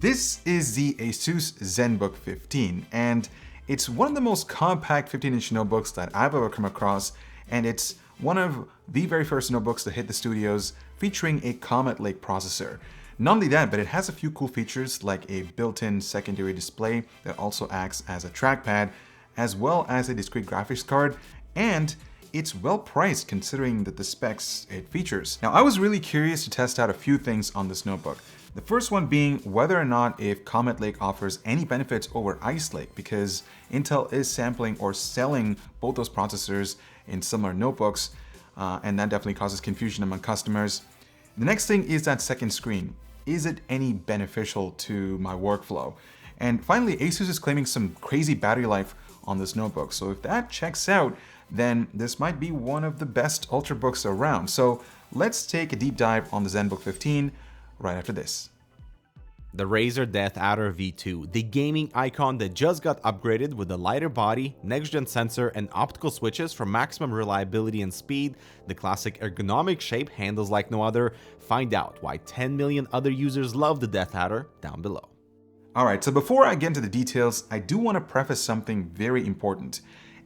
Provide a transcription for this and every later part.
This is the ASUS Zenbook 15, and it's one of the most compact 15-inch notebooks that I've ever come across, and it's one of the very first notebooks to hit the studios featuring a Comet Lake processor. Not only that, but it has a few cool features like a built-in secondary display that also acts as a trackpad, as well as a discrete graphics card, and it's well priced considering the specs it features. Now, I was really curious to test out a few things on this notebook. The first one being whether or not if Comet Lake offers any benefits over Ice Lake, because Intel is sampling or selling both those processors in similar notebooks, and that definitely causes confusion among customers. The next thing is that second screen. Is it any beneficial to my workflow? And finally, ASUS is claiming some crazy battery life on this notebook. So if that checks out, then this might be one of the best Ultrabooks around. So let's take a deep dive on the Zenbook 15 right after this. The Razer Death Adder V2, the gaming icon that just got upgraded with a lighter body, next-gen sensor, and optical switches for maximum reliability and speed. The classic ergonomic shape handles like no other. Find out why 10 million other users love the Death Adder down below. Alright, so before I get into the details, I do want to preface something very important.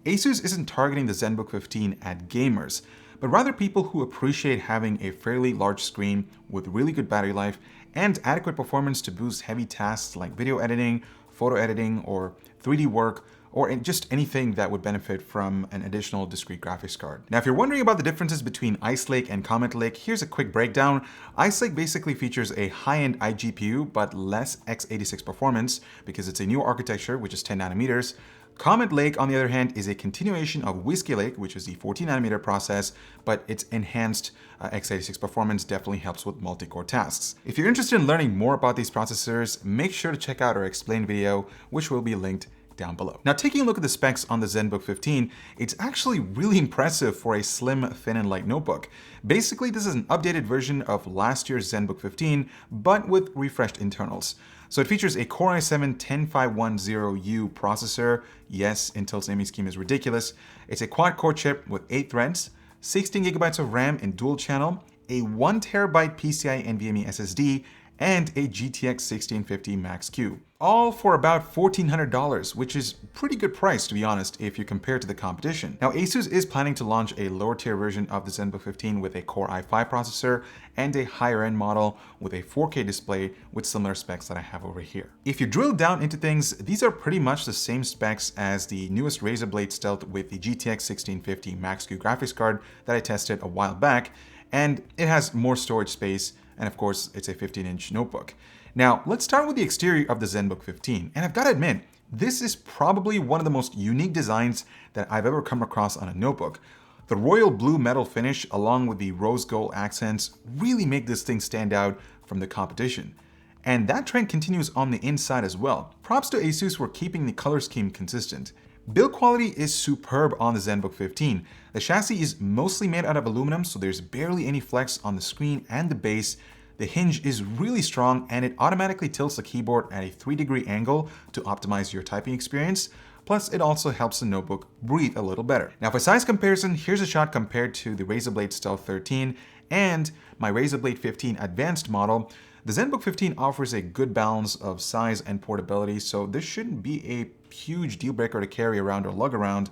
ASUS isn't targeting the Zenbook 15 at gamers, but rather people who appreciate having a fairly large screen with really good battery life and adequate performance to boost heavy tasks like video editing, photo editing, or 3D work, or just anything that would benefit from an additional discrete graphics card. Now, if you're wondering about the differences between Ice Lake and Comet Lake, here's a quick breakdown. Ice Lake basically features a high-end iGPU, but less x86 performance because it's a new architecture, which is 10 nanometers. Comet Lake, on the other hand, is a continuation of Whiskey Lake, which is the 14-nanometer process, but its enhanced x86 performance definitely helps with multi-core tasks. If you're interested in learning more about these processors, make sure to check out our explain video, which will be linked down below. Now, taking a look at the specs on the Zenbook 15, it's actually really impressive for a slim, thin, and light notebook. Basically, this is an updated version of last year's Zenbook 15, but with refreshed internals. So it features a Core i7-10510U processor. Yes, Intel's naming scheme is ridiculous. It's a quad-core chip with 8 threads, 16 GB of RAM in dual channel, a 1 TB PCIe NVMe SSD, and a GTX 1650 Max-Q. All for about $1,400, which is pretty good price, to be honest, if you compare to the competition. Now, ASUS is planning to launch a lower tier version of the Zenbook 15 with a Core i5 processor and a higher end model with a 4K display with similar specs that I have over here. If you drill down into things, these are pretty much the same specs as the newest Razer Blade Stealth with the GTX 1650 Max-Q graphics card that I tested a while back, and it has more storage space, and of course, it's a 15-inch notebook. Now, let's start with the exterior of the Zenbook 15, and I've got to admit, this is probably one of the most unique designs that I've ever come across on a notebook. The royal blue metal finish along with the rose gold accents really make this thing stand out from the competition. And that trend continues on the inside as well. Props to ASUS for keeping the color scheme consistent. Build quality is superb on the Zenbook 15. The chassis is mostly made out of aluminum, so there's barely any flex on the screen and the base. The hinge is really strong and it automatically tilts the keyboard at a 3-degree angle to optimize your typing experience. Plus, it also helps the notebook breathe a little better. Now, for size comparison, here's a shot compared to the Razer Blade Stealth 13 and my Razer Blade 15 Advanced model. The Zenbook 15 offers a good balance of size and portability, so this shouldn't be a huge deal breaker to carry around or lug around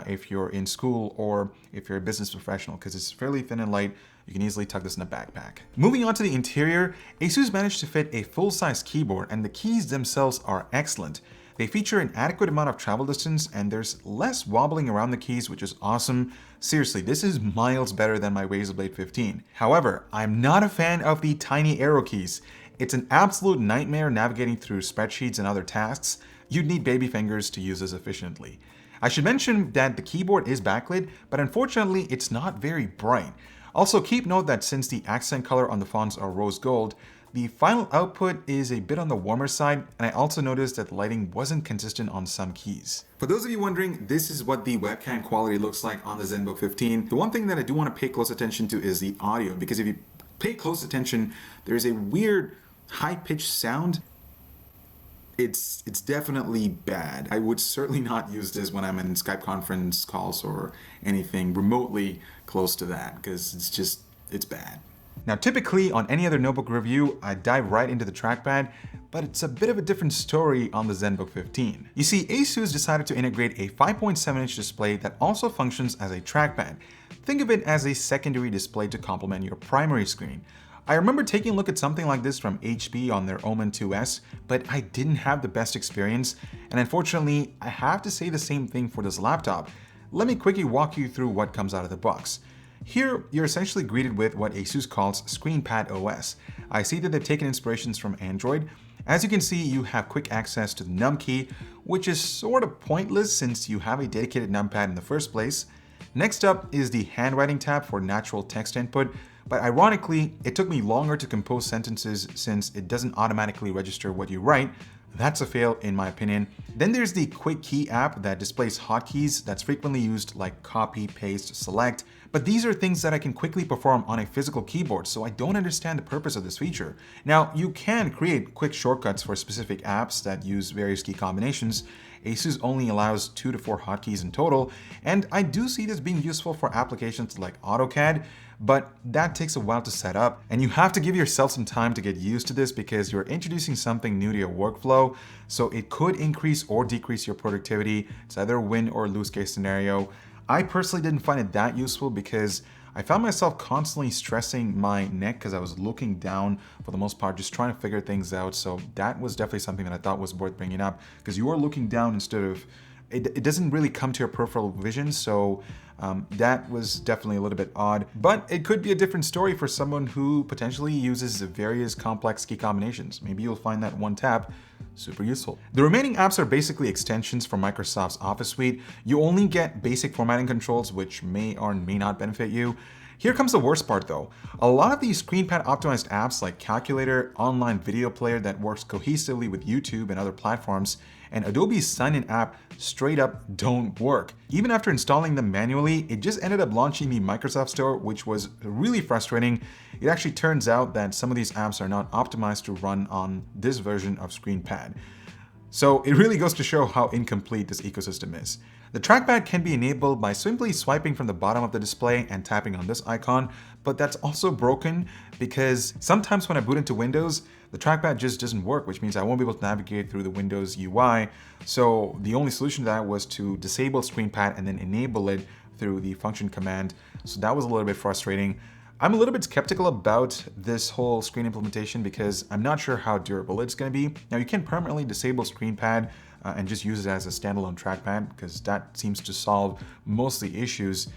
if you're in school or if you're a business professional, because it's fairly thin and light. You can easily tuck this in a backpack. Moving on to the interior, ASUS managed to fit a full-size keyboard, and the keys themselves are excellent. They feature an adequate amount of travel distance, and there's less wobbling around the keys, which is awesome. Seriously, this is miles better than my Razer Blade 15. However, I'm not a fan of the tiny arrow keys. It's an absolute nightmare navigating through spreadsheets and other tasks. You'd need baby fingers to use this efficiently. I should mention that the keyboard is backlit, but unfortunately, it's not very bright. Also, keep note that since the accent color on the fonts are rose gold, the final output is a bit on the warmer side, and I also noticed that the lighting wasn't consistent on some keys. For those of you wondering, this is what the webcam quality looks like on the Zenbook 15. The one thing that I do want to pay close attention to is the audio, because if you pay close attention, there's a weird high-pitched sound. It's definitely bad. I would certainly not use this when I'm in Skype conference calls or anything remotely close to that, because it's bad. Now, typically on any other notebook review, I dive right into the trackpad. but it's a bit of a different story on the Zenbook 15. You see, ASUS decided to integrate a 5.7-inch display that also functions as a trackpad. Think of it as a secondary display to complement your primary screen. I remember taking a look at something like this from HP on their Omen 2S, but I didn't have the best experience, and unfortunately, I have to say the same thing for this laptop. Let me quickly walk you through what comes out of the box. Here, you're essentially greeted with what ASUS calls ScreenPad OS. I see that they've taken inspirations from Android. As you can see, you have quick access to the num key, which is sort of pointless since you have a dedicated numpad in the first place. Next up is the handwriting tab for natural text input, but ironically, it took me longer to compose sentences since it doesn't automatically register what you write. That's a fail in my opinion. Then there's the Quick Key app that displays hotkeys that's frequently used like copy, paste, select, but these are things that I can quickly perform on a physical keyboard, so I don't understand the purpose of this feature. Now, you can create quick shortcuts for specific apps that use various key combinations. ASUS only allows 2 to 4 hotkeys in total, and I do see this being useful for applications like AutoCAD, but that takes a while to set up, and you have to give yourself some time to get used to this because you're introducing something new to your workflow, so it could increase or decrease your productivity. It's either a win or lose case scenario. I personally didn't find it that useful because I found myself constantly stressing my neck because I was looking down for the most part, just trying to figure things out. So that was definitely something that I thought was worth bringing up because you are looking down instead of, it doesn't really come to your peripheral vision. So that was definitely a little bit odd, but it could be a different story for someone who potentially uses various complex key combinations. Maybe you'll find that one tap super useful. The remaining apps are basically extensions from Microsoft's Office suite. You only get basic formatting controls, which may or may not benefit you. Here comes the worst part though. A lot of these ScreenPad optimized apps like Calculator, online video player that works cohesively with YouTube and other platforms, and Adobe's sign-in app straight up don't work. Even after installing them manually, it just ended up launching the Microsoft Store, which was really frustrating. It actually turns out that some of these apps are not optimized to run on this version of ScreenPad. So it really goes to show how incomplete this ecosystem is. The trackpad can be enabled by simply swiping from the bottom of the display and tapping on this icon, but that's also broken because sometimes when I boot into Windows, the trackpad just doesn't work, which means I won't be able to navigate through the Windows UI. So the only solution to that was to disable ScreenPad and then enable it through the function command. So that was a little bit frustrating. I'm a little bit skeptical about this whole screen implementation because I'm not sure how durable it's going to be. Now you can permanently disable ScreenPad and just use it as a standalone trackpad because that seems to solve most of the issues,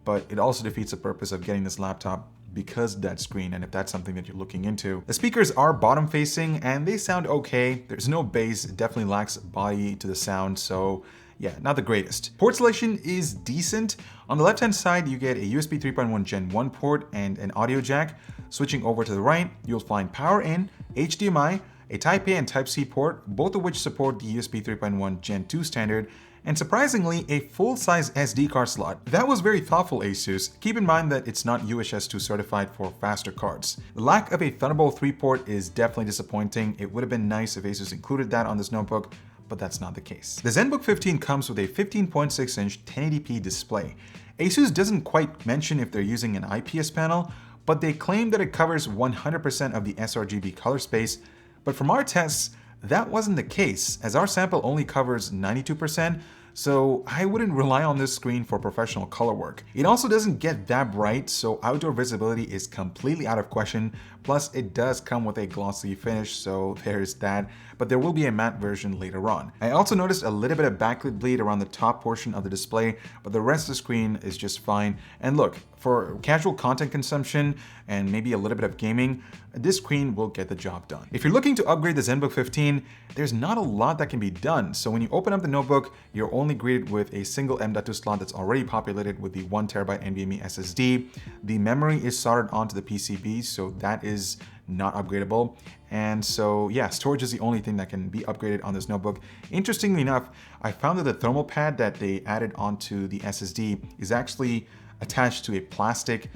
but it also defeats the purpose of getting this laptop because of that screen, and if that's something that you're looking into. The speakers are bottom facing and they sound okay. There's no bass, it definitely lacks body to the sound, so yeah, not the greatest. Port selection is decent. On the left-hand side, you get a USB 3.1 Gen 1 port and an audio jack. Switching over to the right, you'll find power in, HDMI, a Type A and Type C port, both of which support the USB 3.1 Gen 2 standard, and surprisingly, a full-size SD card slot. That was very thoughtful, ASUS. Keep in mind that it's not UHS 2 certified for faster cards. The lack of a Thunderbolt 3 port is definitely disappointing. It would have been nice if ASUS included that on this notebook, but that's not the case. The Zenbook 15 comes with a 15.6-inch 1080p display. ASUS doesn't quite mention if they're using an IPS panel, but they claim that it covers 100% of the sRGB color space, but from our tests, that wasn't the case, as our sample only covers 92%, so I wouldn't rely on this screen for professional color work. It also doesn't get that bright, so outdoor visibility is completely out of question, plus it does come with a glossy finish, so there's that, but there will be a matte version later on. I also noticed a little bit of backlit bleed around the top portion of the display, but the rest of the screen is just fine. And look, for casual content consumption and maybe a little bit of gaming, this screen will get the job done. If you're looking to upgrade the Zenbook 15, there's not a lot that can be done. So when you open up the notebook, you're only greeted with a single M.2 slot that's already populated with the 1TB NVMe SSD. The memory is soldered onto the PCB, so that is not upgradable. And so yeah, storage is the only thing that can be upgraded on this notebook. Interestingly enough, I found that the thermal pad that they added onto the SSD is actually attached to a plastic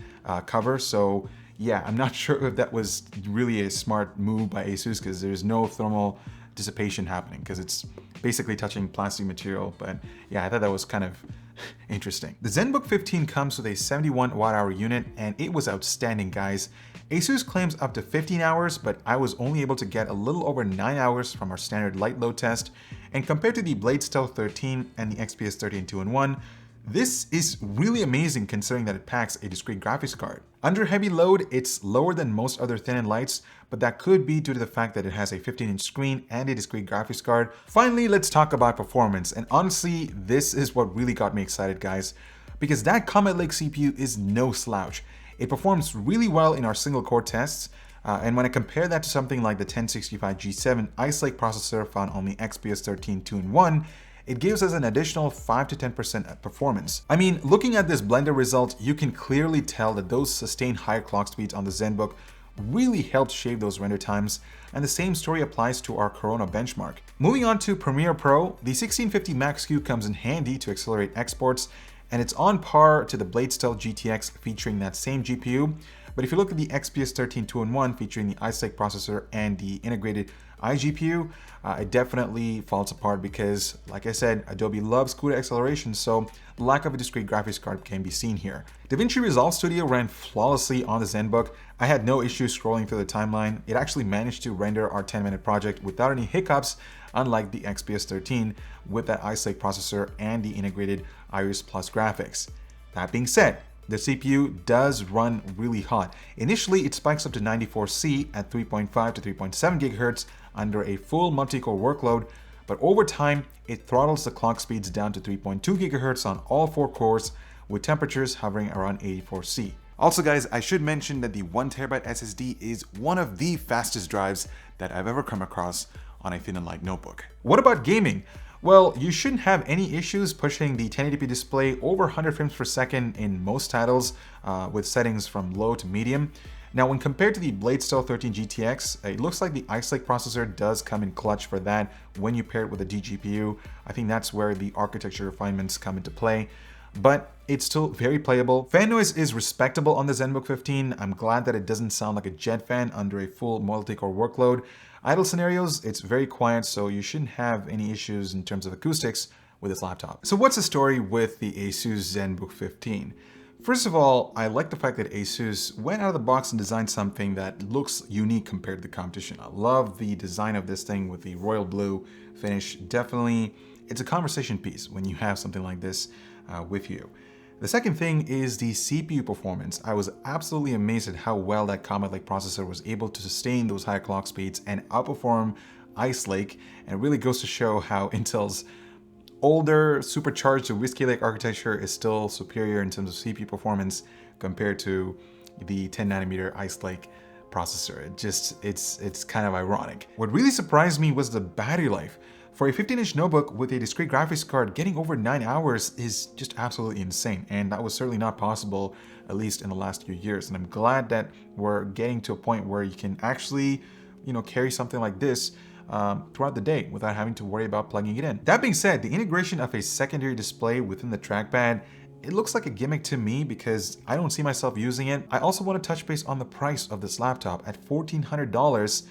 cover. So yeah, I'm not sure if that was really a smart move by ASUS because there's no thermal dissipation happening because it's basically touching plastic material. But yeah, I thought that was kind of interesting. The Zenbook 15 comes with a 71 watt-hour unit and it was outstanding, guys. ASUS claims up to 15 hours, but I was only able to get a little over 9 hours from our standard light load test, and compared to the Blade Stealth 13 and the XPS 13 2-in-1, this is really amazing considering that it packs a discrete graphics card. Under heavy load, it's lower than most other thin-end lights, but that could be due to the fact that it has a 15-inch screen and a discrete graphics card. Finally, let's talk about performance, and honestly, this is what really got me excited, guys, because that Comet Lake CPU is no slouch. It performs really well in our single-core tests, and when I compare that to something like the 1065 G7 Ice Lake processor found on the XPS 13 2-in-1, it gives us an additional 5 to 10% performance. I mean, looking at this Blender result, you can clearly tell that those sustained higher clock speeds on the Zenbook really helped shave those render times, and the same story applies to our Corona benchmark. Moving on to Premiere Pro, the 1650 Max-Q comes in handy to accelerate exports, and it's on par to the Blade Stealth GTX featuring that same GPU. But if you look at the XPS 13 2-in-1 featuring the Ice Lake processor and the integrated iGPU, it definitely falls apart because, like I said, Adobe loves CUDA acceleration, so the lack of a discrete graphics card can be seen here. DaVinci Resolve Studio ran flawlessly on the Zenbook. I had no issues scrolling through the timeline. It actually managed to render our 10-minute project without any hiccups, unlike the XPS 13 with that Ice Lake processor and the integrated Iris Plus graphics. That being said, the CPU does run really hot. Initially, it spikes up to 94C at 3.5 to 3.7 GHz under a full multi-core workload, but over time, it throttles the clock speeds down to 3.2 GHz on all 4 cores, with temperatures hovering around 84C. Also guys, I should mention that the 1TB SSD is one of the fastest drives that I've ever come across on a thin and light notebook. What about gaming? Well, you shouldn't have any issues pushing the 1080p display over 100 frames per second in most titles with settings from low to medium. Now, when compared to the Blade Stealth 13 GTX, it looks like the Ice Lake processor does come in clutch for that when you pair it with a DGPU. I think that's where the architecture refinements come into play, but it's still very playable. Fan noise is respectable on the Zenbook 15. I'm glad that it doesn't sound like a jet fan under a full multi-core workload. Idle scenarios, it's very quiet, so you shouldn't have any issues in terms of acoustics with this laptop. So what's the story with the ASUS Zenbook 15? First of all, I like the fact that ASUS went out of the box and designed something that looks unique compared to the competition. I love the design of this thing with the royal blue finish. Definitely, it's a conversation piece when you have something like this with you. The second thing is the CPU performance. I was absolutely amazed at how well that Comet Lake processor was able to sustain those high clock speeds and outperform Ice Lake, and it really goes to show how Intel's older supercharged Whiskey Lake architecture is still superior in terms of CPU performance compared to the 10nm Ice Lake processor. It's kind of ironic. What really surprised me was the battery life. For a 15-inch notebook with a discrete graphics card, getting over 9 hours is just absolutely insane, and that was certainly not possible, at least in the last few years. And I'm glad that we're getting to a point where you can actually, carry something like this throughout the day without having to worry about plugging it in. That being said, the integration of a secondary display within the trackpad, it looks like a gimmick to me because I don't see myself using it. I also want to touch base on the price of this laptop at $1,400.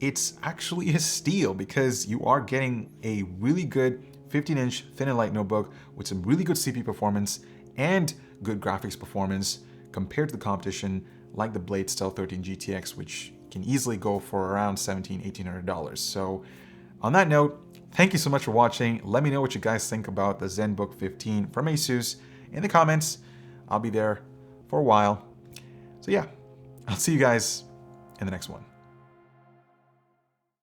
It's actually a steal because you are getting a really good 15-inch thin and light notebook with some really good CPU performance and good graphics performance compared to the competition like the Blade Stealth 13 GTX, which can easily go for around $1,700–1,800. So on that note, thank you so much for watching. Let me know what you guys think about the Zenbook 15 from ASUS in the comments. I'll be there for a while. So yeah, I'll see you guys in the next one.